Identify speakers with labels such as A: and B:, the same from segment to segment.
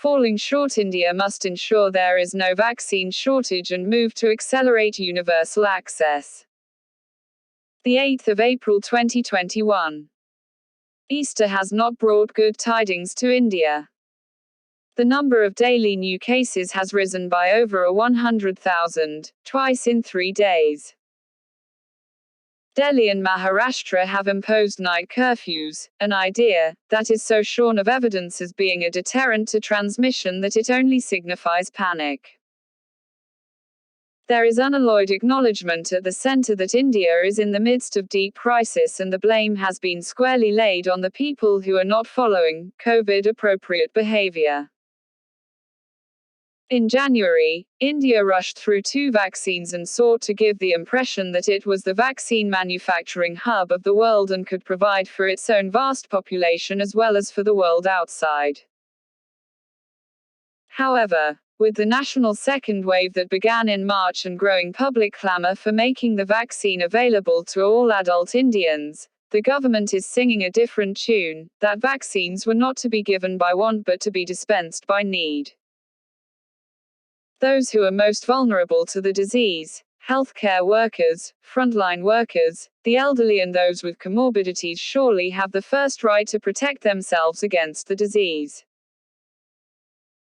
A: falling short. India must ensure there is no vaccine shortage and move to accelerate universal access. The 8th of April 2021. Easter has not brought good tidings to India. The number of daily new cases has risen by over 100,000, twice in 3 days. Delhi and Maharashtra have imposed night curfews, an idea that is so shorn of evidence as being a deterrent to transmission that it only signifies panic. There is unalloyed acknowledgement at the center that India is in the midst of deep crisis, and the blame has been squarely laid on the people who are not following COVID-appropriate behavior. In January, India rushed through 2 vaccines and sought to give the impression that it was the vaccine manufacturing hub of the world and could provide for its own vast population as well as for the world outside. However, with the national second wave that began in March and growing public clamor for making the vaccine available to all adult Indians, the government is singing a different tune, that vaccines were not to be given by want but to be dispensed by need. Those who are most vulnerable to the disease, healthcare workers, frontline workers, the elderly and those with comorbidities surely have the first right to protect themselves against the disease.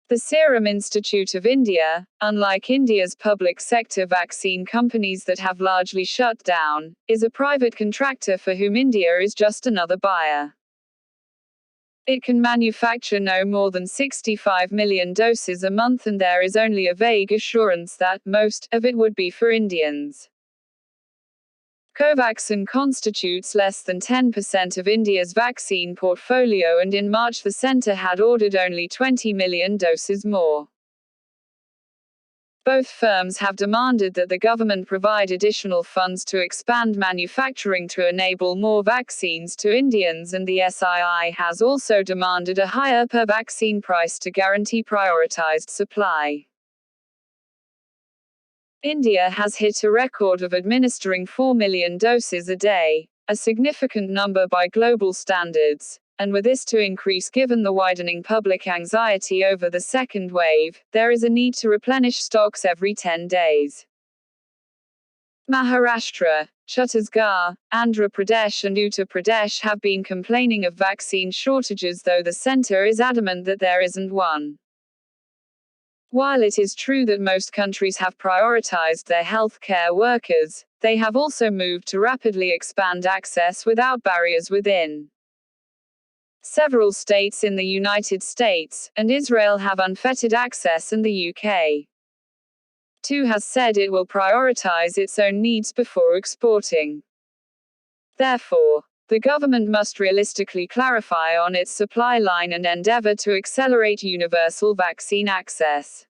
A: The Serum Institute of India, unlike India's public sector vaccine companies that have largely shut down, is a private contractor for whom India is just another buyer. It can manufacture no more than 65 million doses a month, and there is only a vague assurance that most of it would be for Indians. Covaxin constitutes less than 10% of India's vaccine portfolio, and in March the centre had ordered only 20 million doses more. Both firms have demanded that the government provide additional funds to expand manufacturing to enable more vaccines to Indians, and the SII has also demanded a higher per vaccine price to guarantee prioritized supply. India has hit a record of administering 4 million doses a day, a significant number by global standards. And with this to increase given the widening public anxiety over the second wave, there is a need to replenish stocks every 10 days. Maharashtra, Chhattisgarh, Andhra Pradesh and Uttar Pradesh have been complaining of vaccine shortages, though the centre is adamant that there isn't one. While it is true that most countries have prioritized their healthcare workers, they have also moved to rapidly expand access without barriers within. Several states in the United States and Israel have unfettered access, and the UK, too, has said it will prioritize its own needs before exporting. Therefore, the government must realistically clarify on its supply line and endeavor to accelerate universal vaccine access.